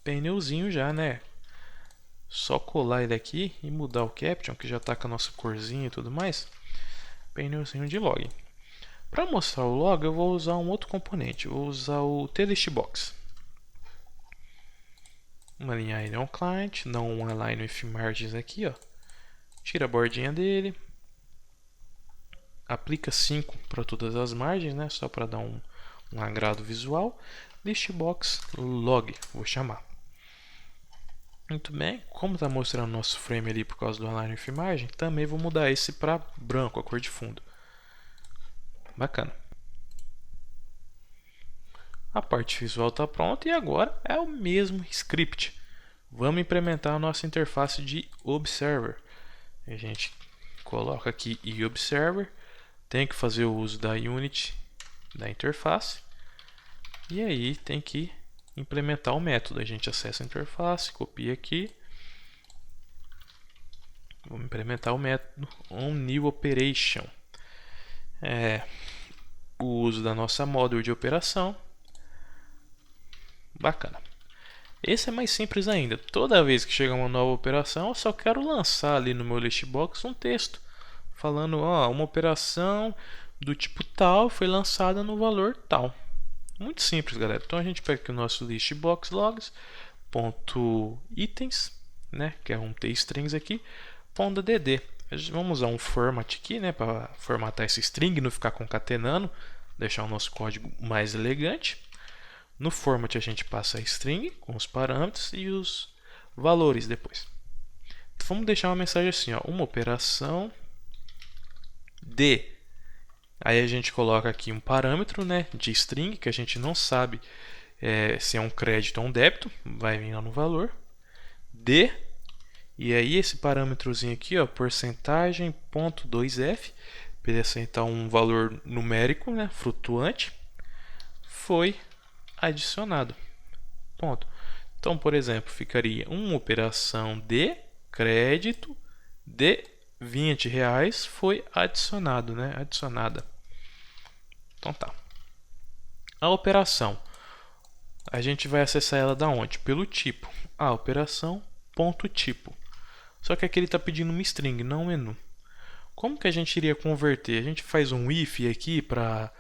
painelzinho já, né? Só colar ele aqui e mudar o caption, que já está com a nossa corzinha e tudo mais. Painelzinho de log. Para mostrar o log, eu vou usar um outro componente. Eu vou usar o TListBox. Uma linha Iron Client, dá um align with margins aqui, ó. Tira a bordinha dele. Aplica 5 para todas as margens, né? Só para dar um agrado visual. Listbox log, vou chamar. Muito bem, como está mostrando nosso frame ali por causa do align with margin, também vou mudar esse para branco, a cor de fundo. Bacana. A parte visual está pronta e agora é o mesmo script. Vamos implementar a nossa interface de Observer. A gente coloca aqui Observer, tem que fazer o uso da unit da interface e aí tem que implementar o método. A gente acessa a interface, copia aqui. Vamos implementar o método onNewOperation. O uso da nossa module de operação. Bacana. Esse é mais simples ainda. Toda vez que chega uma nova operação, eu só quero lançar ali no meu listbox um texto falando, ó, uma operação do tipo tal foi lançada no valor tal. Muito simples, galera. Então a gente pega aqui o nosso listbox logs ponto itens, né, que é um tstrings aqui, .dd. Vamos usar um format aqui, né, para formatar esse string, não ficar concatenando, deixar o nosso código mais elegante. No format a gente passa a string com os parâmetros e os valores depois. Então, vamos deixar uma mensagem assim, ó, uma operação de Aí a gente coloca aqui um parâmetro, né, de string, que a gente não sabe se é um crédito ou um débito, vai vir lá no valor, D, e aí esse parâmetrozinho aqui, ó, porcentagem ponto 2f, para ele aceitar um valor numérico, né, flutuante, foi adicionado. Ponto. Então, por exemplo, ficaria uma operação de crédito de R$ 20 foi adicionado, né? Adicionada. Então tá. A operação, a gente vai acessar ela da onde? Pelo tipo. A operação ponto tipo. Só que aqui ele está pedindo uma string, não um menu. Como que a gente iria converter? A gente faz um if aqui para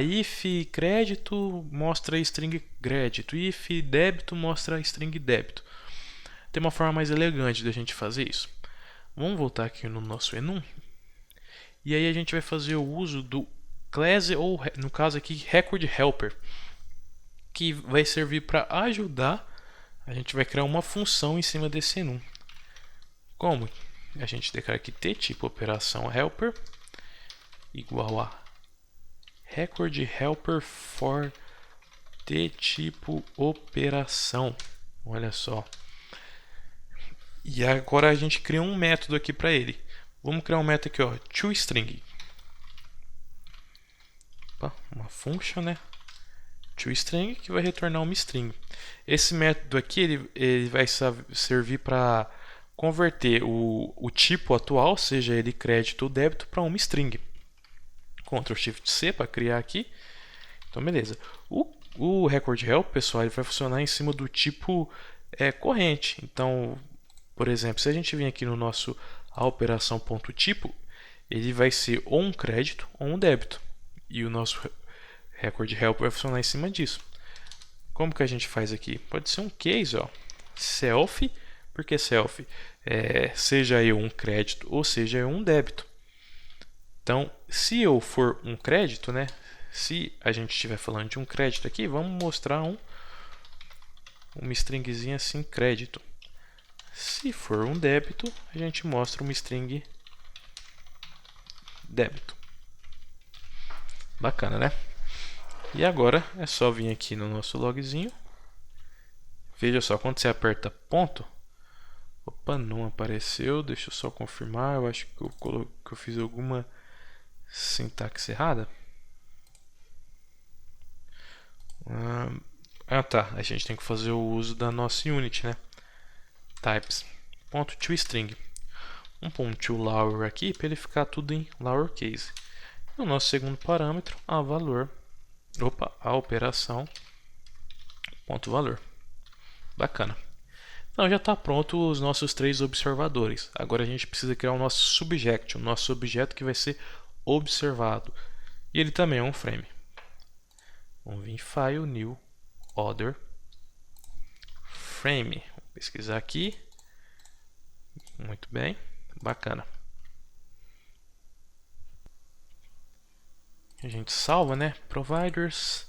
if crédito mostra string crédito, if débito mostra string débito. Tem uma forma mais elegante da gente fazer isso. Vamos voltar aqui no nosso enum. E aí a gente vai fazer o uso do class, ou no caso aqui, record helper, que vai servir para ajudar. A gente vai criar uma função em cima desse enum. Como? A gente declara aqui t tipo operação helper igual a record helper for t tipo operação. Olha só. E agora a gente cria um método aqui para ele. Vamos criar um método aqui, ó, toString. Uma function, né? toString que vai retornar uma string. Esse método aqui ele vai servir para converter o tipo atual, seja ele crédito ou débito, para uma string. Ctrl Shift C para criar aqui. Então, beleza. O record help, pessoal, ele vai funcionar em cima do tipo corrente. Então, por exemplo, se a gente vir aqui no nosso a operação ponto tipo, ele vai ser ou um crédito ou um débito. E o nosso record help vai funcionar em cima disso. Como que a gente faz aqui? Pode ser um case, ó, self, porque self seja eu um crédito ou seja eu um débito. Então, se eu for um crédito, né? Se a gente estiver falando de um crédito aqui, vamos mostrar uma stringzinha assim, crédito. Se for um débito, a gente mostra uma string débito. Bacana, né? E agora é só vir aqui no nosso logzinho. Veja só, quando você aperta ponto, opa, não apareceu, deixa eu só confirmar, eu acho que eu fiz alguma sintaxe errada. Tá, a gente tem que fazer o uso da nossa unit, né? Types, ponto toString. Um ponto lower aqui para ele ficar tudo em lowercase. E o nosso segundo parâmetro, a operação ponto valor. Bacana. Então já está pronto os nossos 3 observadores. Agora a gente precisa criar o nosso subject, o nosso objeto que vai ser observado. E ele também é um frame. Vamos vir em File, New, Other, Frame. Vou pesquisar aqui. Muito bem, bacana. A gente salva, né? Providers,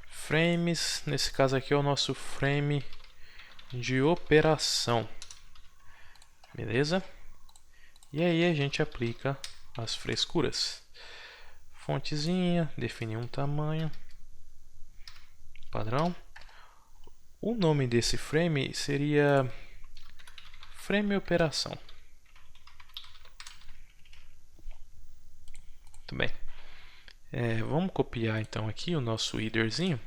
frames. Nesse caso aqui é o nosso frame de operação. Beleza? E aí a gente aplica as frescuras. Fontezinha, definir um tamanho padrão. O nome desse frame seria frame operação. Muito bem. Vamos copiar então aqui o nosso headerzinho.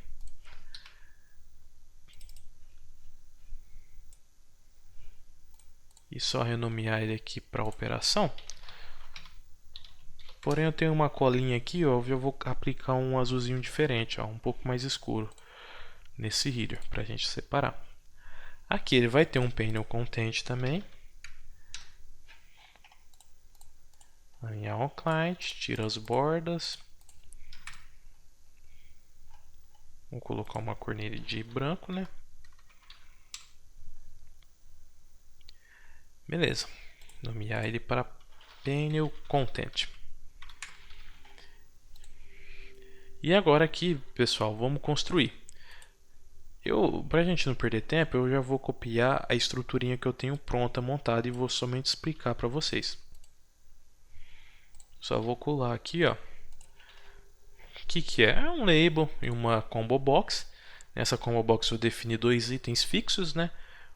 E só renomear ele aqui para operação. Porém eu tenho uma colinha aqui, ó, eu vou aplicar um azulzinho diferente, ó, um pouco mais escuro nesse header para a gente separar. Aqui ele vai ter um panel content também. Alinhar o client, tira as bordas. Vou colocar uma cor nele de branco, né? Beleza. Nomear ele para panel content. E agora aqui, pessoal, vamos construir. Para a gente não perder tempo, eu já vou copiar a estruturinha que eu tenho pronta, montada, e vou somente explicar para vocês. Só vou colar aqui, ó, que é? É um label e uma combo box. Nessa combo box eu defini dois itens fixos, né?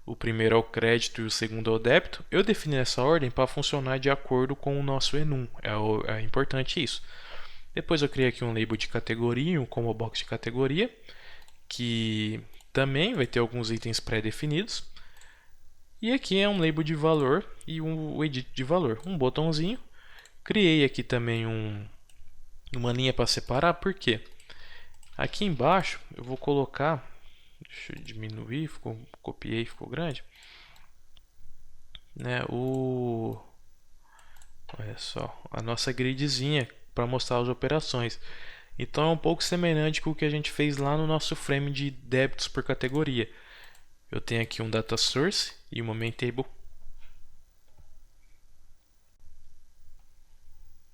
O primeiro é o crédito e o segundo é o débito. Eu defini essa ordem para funcionar de acordo com o nosso enum. É importante isso. Depois eu criei aqui um label de categoria, um combo box de categoria, que também vai ter alguns itens pré-definidos. E aqui é um label de valor e um edit de valor, um botãozinho. Criei aqui também uma linha para separar, por quê? Aqui embaixo eu vou colocar, deixa eu diminuir, copiei, ficou grande, né? Olha só, a nossa gridzinha para mostrar as operações. Então é um pouco semelhante com o que a gente fez lá no nosso frame de débitos por categoria. Eu tenho aqui um data source e uma main table.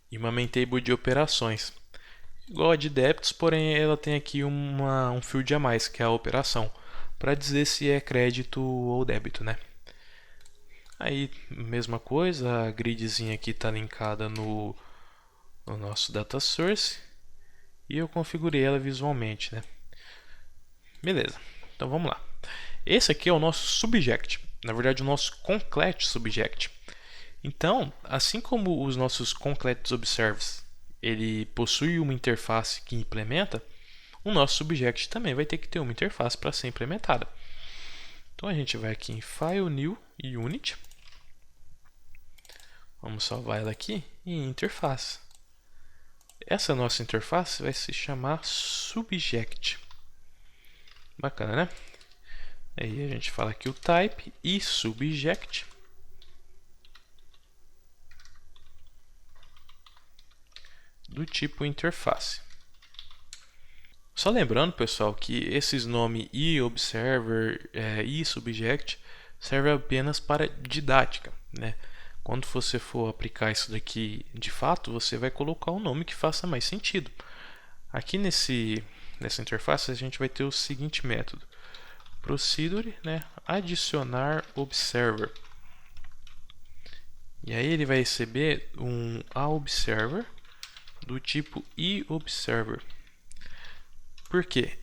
E uma main table de operações. Igual a de débitos, porém ela tem aqui um field a mais, que é a operação, para dizer se é crédito ou débito, né? Aí, mesma coisa, a gridzinha aqui está linkada no nosso data source e eu configurei ela visualmente, né? Beleza, então vamos lá. Esse aqui é o nosso subject, na verdade o nosso concrete subject. Então, assim como os nossos concretes observes, ele possui uma interface que implementa, o nosso subject também vai ter que ter uma interface para ser implementada. Então a gente vai aqui em File, New e Unit. Vamos salvar ela aqui em interface. Essa nossa interface vai se chamar subject. Bacana, né? Aí a gente fala aqui o type e subject. Do tipo interface. Só lembrando, pessoal, que esses nomes e-observer e subject servem apenas para didática, né? Quando você for aplicar isso daqui de fato, você vai colocar um nome que faça mais sentido. Aqui nessa interface a gente vai ter o seguinte método: procedure, né? Adicionar observer. E aí ele vai receber um aObserver do tipo eObserver. Por quê?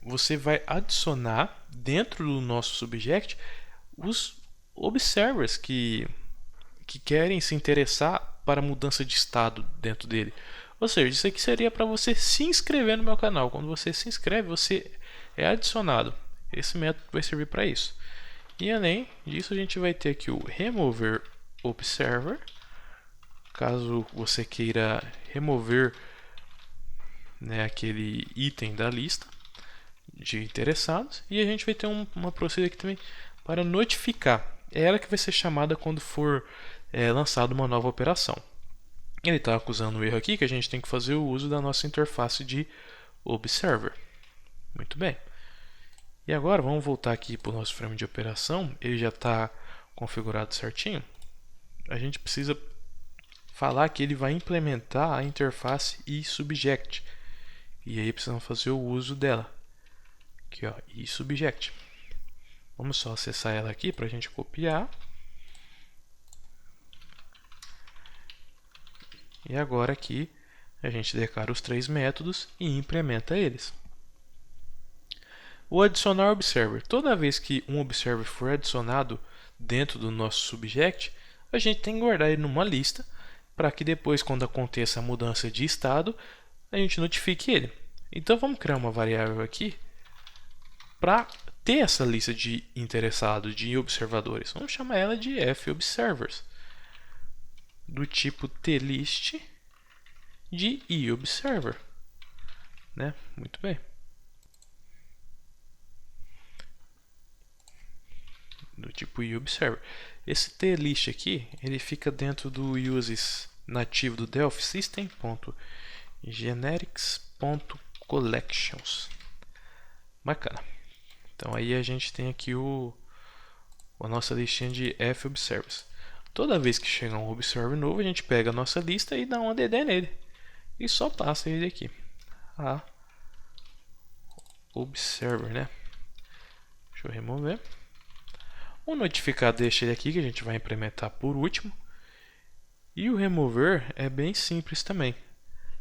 Você vai adicionar dentro do nosso subject os observers que querem se interessar para a mudança de estado dentro dele. Ou seja, isso aqui seria para você se inscrever no meu canal. Quando você se inscreve, você é adicionado. Esse método vai servir para isso. E além disso, a gente vai ter aqui o remover observer. Caso você queira remover, né, aquele item da lista de interessados. E a gente vai ter uma procedura aqui também para notificar. É ela que vai ser chamada quando for lançada uma nova operação. Ele está acusando um erro aqui, que a gente tem que fazer o uso da nossa interface de observer. Muito bem. E agora vamos voltar aqui para o nosso frame de operação. Ele já está configurado certinho. A gente precisa falar que ele vai implementar a interface eSubject. E aí precisamos fazer o uso dela. Aqui, ó, eSubject. Vamos só acessar ela aqui para a gente copiar. E agora aqui a gente declara os três métodos e implementa eles. O adicionar observer. Toda vez que um observer for adicionado dentro do nosso subject, a gente tem que guardar ele numa lista para que depois, quando aconteça a mudança de estado, a gente notifique ele. Então vamos criar uma variável aqui para ter essa lista de interessados, de observadores. Vamos chamar ela de fobservers, do tipo tlist de eObserver, né? Muito bem. Do tipo eObserver. Esse tlist aqui, ele fica dentro do uses nativo do Delphi system.generics.collections. Bacana. Então aí a gente tem aqui a nossa listinha de fobservers. Toda vez que chegar um observer novo, a gente pega a nossa lista e dá um add nele. E só passa ele aqui. A observer, né? Deixa eu remover. O notificar deixa ele aqui, que a gente vai implementar por último. E o remover é bem simples também.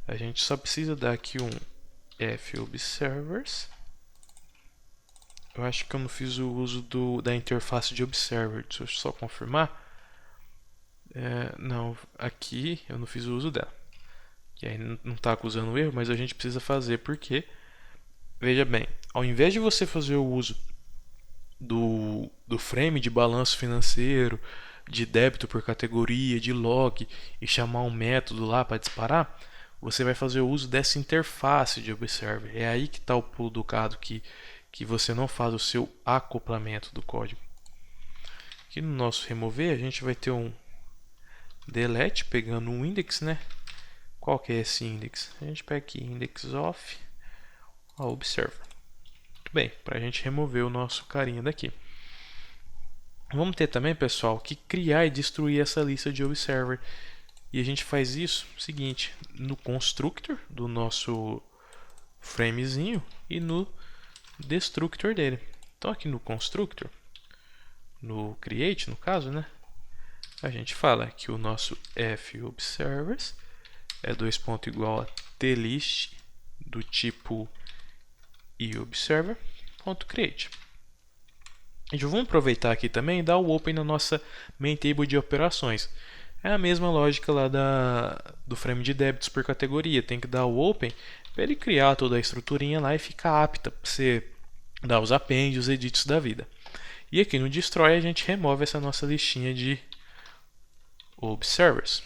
a gente só precisa dar aqui um fobservers. Eu acho que eu não fiz o uso da interface de observer. Deixa eu só confirmar. Não, aqui eu não fiz o uso dela. E aí não está acusando erro, mas a gente precisa fazer porque, veja bem, ao invés de você fazer o uso do frame de balanço financeiro, de débito por categoria, de log e chamar um método lá para disparar, você vai fazer o uso dessa interface de observer. É aí que está o pulo do gato, que você não faz o seu acoplamento do código. Aqui no nosso remover, a gente vai ter um delete pegando um index, né? Qual que é esse index? A gente pega aqui index of observer. Muito bem, para a gente remover o nosso carinha daqui. Vamos ter também, pessoal, que criar e destruir essa lista de observer. E a gente faz isso, seguinte, no constructor do nosso framezinho e no destructor dele. Então aqui no constructor, no create, no caso, né? A gente fala que o nosso fobservers é igual a tlist do tipo eObserver.create. E vamos aproveitar aqui também e dar o open na nossa main table de operações. É a mesma lógica lá do frame de débitos por categoria. Tem que dar o open para ele criar toda a estruturinha lá e ficar apta para você dar os appends, os edits da vida. E aqui no destroy a gente remove essa nossa listinha de observers.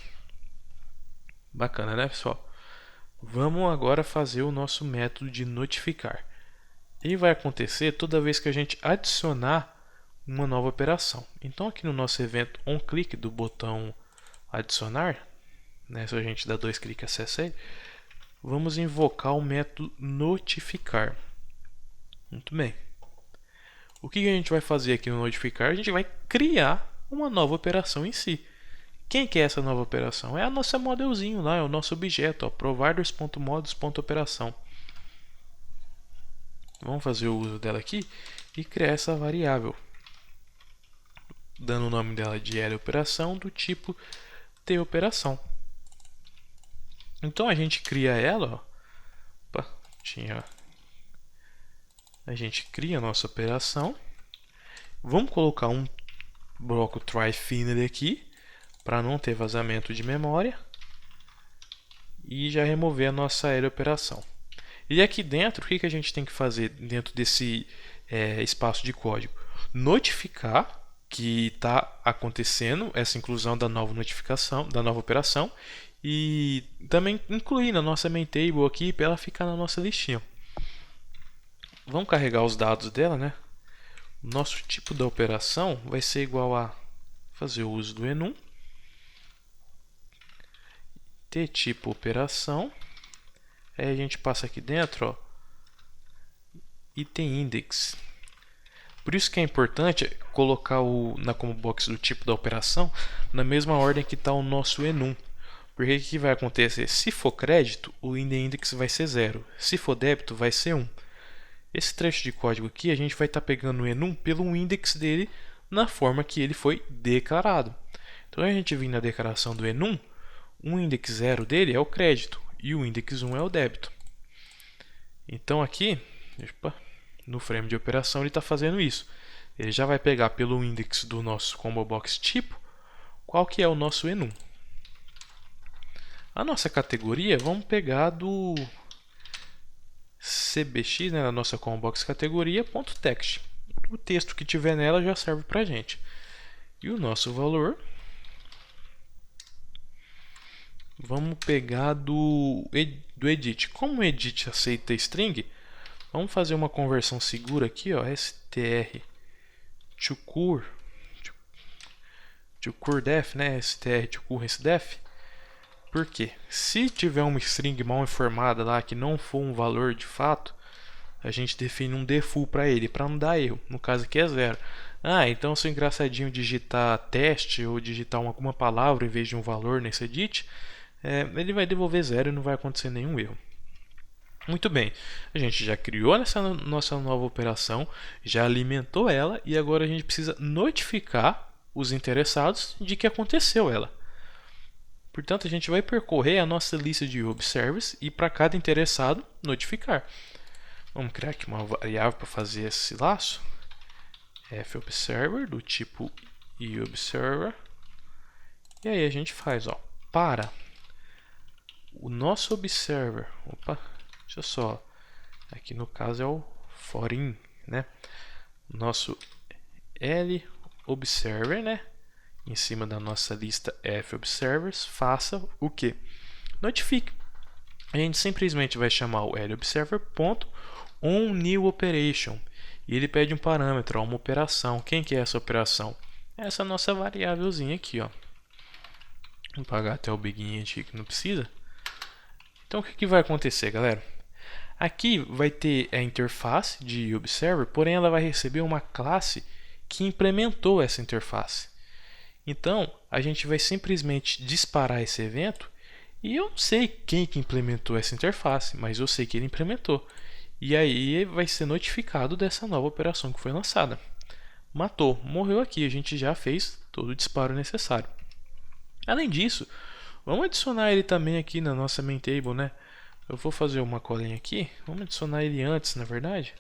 Bacana, né, pessoal? Vamos agora fazer o nosso método de notificar. Ele vai acontecer toda vez que a gente adicionar uma nova operação. Então aqui no nosso evento onClick do botão adicionar, né, se a gente dá 2 cliques e acessa ele, vamos invocar o método notificar. Muito bem. O que a gente vai fazer aqui no notificar? A gente vai criar uma nova operação em si. Quem que é essa nova operação? É a nossa modelzinho lá, é o nosso objeto, providers.models.operação. Vamos fazer o uso dela aqui e criar essa variável, dando o nome dela de LOperação do tipo TOperação. Então a gente cria ela, a gente cria a nossa operação. Vamos colocar um bloco try-finally aqui, para não ter vazamento de memória. E já remover a nossa operação. E aqui dentro, o que a gente tem que fazer dentro desse espaço de código? Notificar que está acontecendo essa inclusão da nova notificação, da nova operação. E também incluir na nossa main table aqui para ela ficar na nossa listinha. Vamos carregar os dados dela, né? O nosso tipo da operação vai ser igual a fazer o uso do enum, tipo operação. Aí a gente passa aqui dentro, ó, item index. Por isso que é importante colocar na combo box do tipo da operação na mesma ordem que está o nosso enum. Porque o que vai acontecer? Se for crédito, o index vai ser 0. Se for débito, vai ser 1. Esse trecho de código aqui, a gente vai estar pegando o enum pelo index dele na forma que ele foi declarado. Então, a gente vem na declaração do enum, o index 0 dele é o crédito e o index 1 é o débito. Então, aqui, no frame de operação, ele está fazendo isso. Ele já vai pegar pelo index do nosso combo box tipo qual que é o nosso enum. A nossa categoria, vamos pegar do cbx, né, na nossa combo box categoria, .text. O texto que tiver nela já serve para a gente. E o nosso valor, vamos pegar do edit. Como o edit aceita string, vamos fazer uma conversão segura aqui, ó, str to currDef, né, str to currencyDef. Por quê? Se tiver uma string mal informada lá que não for um valor de fato, a gente define um default para ele, para não dar erro. No caso aqui é 0. Então se o engraçadinho digitar teste ou digitar alguma palavra em vez de um valor nesse edit, ele vai devolver 0 e não vai acontecer nenhum erro. Muito bem, a gente já criou essa nossa nova operação, já alimentou ela e agora a gente precisa notificar os interessados de que aconteceu ela. Portanto, a gente vai percorrer a nossa lista de observers e para cada interessado notificar. Vamos criar aqui uma variável para fazer esse laço. fObserver do tipo eObserver. E aí a gente faz, ó, para o nosso observer. Opa, deixa só. Aqui no caso é o forin, né? Nosso lObserver, né? Em cima da nossa lista fObservers, faça o que? Notifique. A gente simplesmente vai chamar o lObserver.onNewOperation e ele pede um parâmetro, ó, uma operação. Quem que é essa operação? Essa nossa variávelzinha aqui, ó. Vou apagar até o biguinho aqui que não precisa. Então o que vai acontecer, galera? Aqui vai ter a interface de Observer, porém ela vai receber uma classe que implementou essa interface. Então, a gente vai simplesmente disparar esse evento e eu não sei quem que implementou essa interface, mas eu sei que ele implementou. E aí vai ser notificado dessa nova operação que foi lançada. Matou, morreu aqui, a gente já fez todo o disparo necessário. Além disso, vamos adicionar ele também aqui na nossa main table, né? Eu vou fazer uma colinha aqui, vamos adicionar ele antes, na verdade.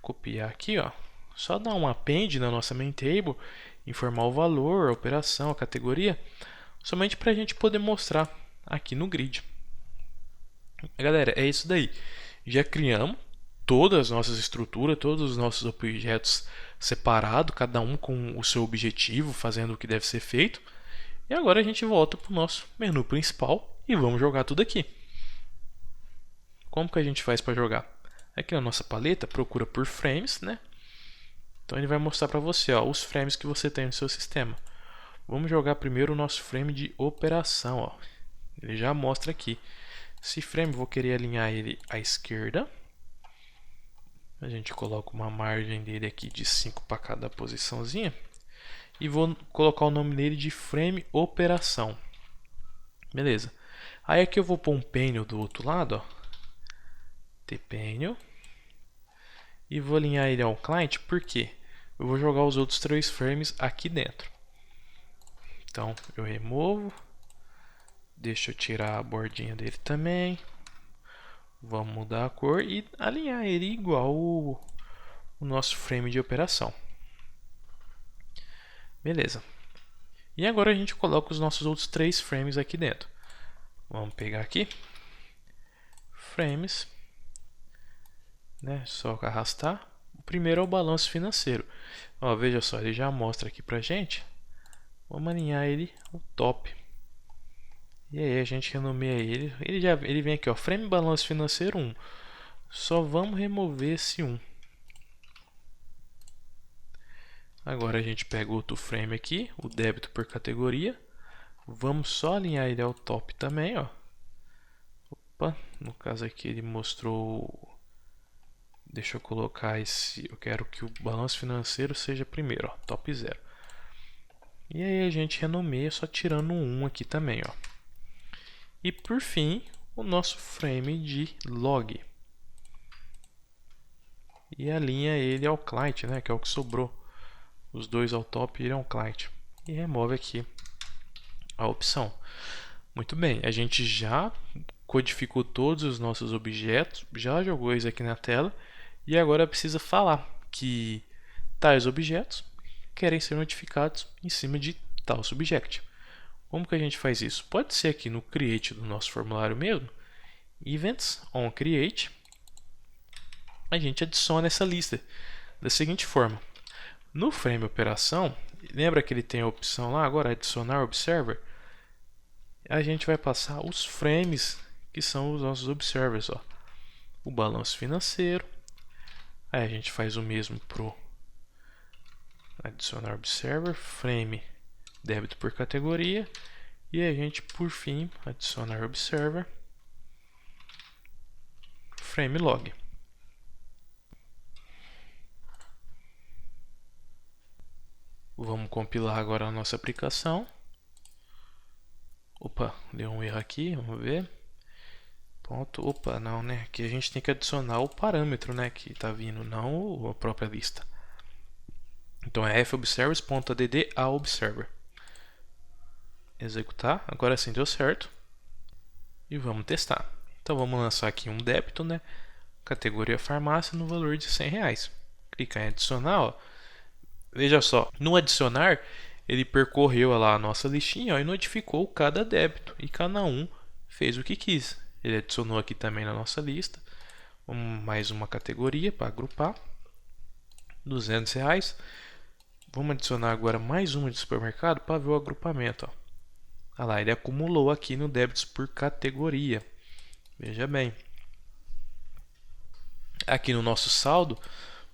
Copiar aqui, ó. Só dar um append na nossa main table, informar o valor, a operação, a categoria, somente para a gente poder mostrar aqui no grid. Galera, é isso daí. Já criamos todas as nossas estruturas, todos os nossos objetos separados, cada um com o seu objetivo, fazendo o que deve ser feito. E agora a gente volta para o nosso menu principal e vamos jogar tudo aqui. Como que a gente faz para jogar? Aqui na nossa paleta, procura por frames, né? Então ele vai mostrar para você, ó, os frames que você tem no seu sistema. Vamos jogar primeiro o nosso frame de operação, ó. Ele já mostra aqui. Esse frame, vou querer alinhar ele à esquerda. A gente coloca uma margem dele aqui de 5 para cada posiçãozinha. E vou colocar o nome dele de frame operação. Beleza. Aí aqui eu vou pôr um panel do outro lado, ó. Panel. E vou alinhar ele ao client, porque eu vou jogar os outros 3 frames aqui dentro. Então eu removo. Deixa eu tirar a bordinha dele também. Vamos mudar a cor e alinhar ele igual o nosso frame de operação. Beleza. E agora a gente coloca os nossos outros 3 frames aqui dentro. Vamos pegar aqui. Frames. Né? Só arrastar. O primeiro é o balanço financeiro. Ó, veja só, ele já mostra aqui pra gente. Vamos alinhar ele ao top. E aí a gente renomeia ele. Ele vem aqui, ó, frame balanço financeiro 1. Só vamos remover esse 1. Agora a gente pega outro frame aqui, o débito por categoria. Vamos só alinhar ele ao top também, ó. Opa, no caso aqui ele mostrou. Deixa eu colocar esse. Eu quero que o balanço financeiro seja primeiro, ó, top 0. E aí a gente renomeia só tirando um 1 aqui também, ó. E por fim, o nosso frame de log. E alinha ele ao client, né, que é o que sobrou. Os dois ao top irão ao client. E remove aqui a opção. Muito bem, a gente já codificou todos os nossos objetos, já jogou isso aqui na tela. E agora precisa falar que tais objetos querem ser notificados em cima de tal subject. Como que a gente faz isso? Pode ser aqui no create do nosso formulário mesmo. Events on create. A gente adiciona essa lista da seguinte forma. No frame operação, lembra que ele tem a opção lá agora, adicionar observer? A gente vai passar os frames que são os nossos observers, ó. O balanço financeiro. Aí a gente faz o mesmo pro adicionar observer, frame débito por categoria. E a gente, por fim, adicionar observer, frame log. Vamos compilar agora a nossa aplicação. Opa, deu um erro aqui, vamos ver. Ponto, opa, não, né? Aqui a gente tem que adicionar o parâmetro, né, que está vindo, não a própria lista. Então é fobservers.add a observer. executar. Agora sim deu certo. E vamos testar. Então vamos lançar aqui um débito, né? Categoria farmácia no valor de R$ 100. Clica em adicionar, ó. Veja só, no adicionar, ele percorreu lá a nossa listinha, ó, e notificou cada débito. E cada um fez o que quis. Ele adicionou aqui também na nossa lista mais uma categoria para agrupar. R$ 200. Vamos adicionar agora mais uma de supermercado para ver o agrupamento. Ó. Olha lá, ele acumulou aqui no débitos por categoria. Veja bem. Aqui no nosso saldo,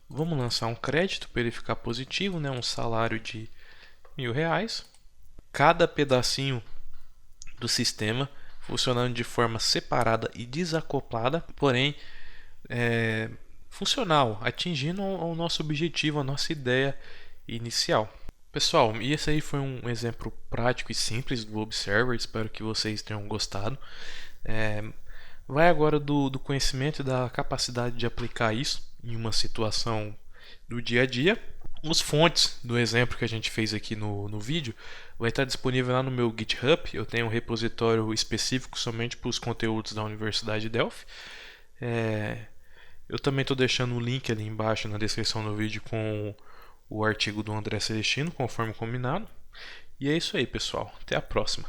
vamos lançar um crédito para ele ficar positivo, né? Um salário de R$ 1.000. Cada pedacinho do sistema funcionando de forma separada e desacoplada, porém funcional, atingindo o nosso objetivo, a nossa ideia inicial. Pessoal, e esse aí foi um exemplo prático e simples do Observer, espero que vocês tenham gostado. Vai agora do conhecimento e da capacidade de aplicar isso em uma situação do dia a dia. Os fontes do exemplo que a gente fez aqui no vídeo vai estar disponível lá no meu GitHub. Eu tenho um repositório específico somente para os conteúdos da Universidade de Delphi. Eu também estou deixando o link ali embaixo na descrição do vídeo com o artigo do André Celestino, conforme combinado. E é isso aí, pessoal. Até a próxima.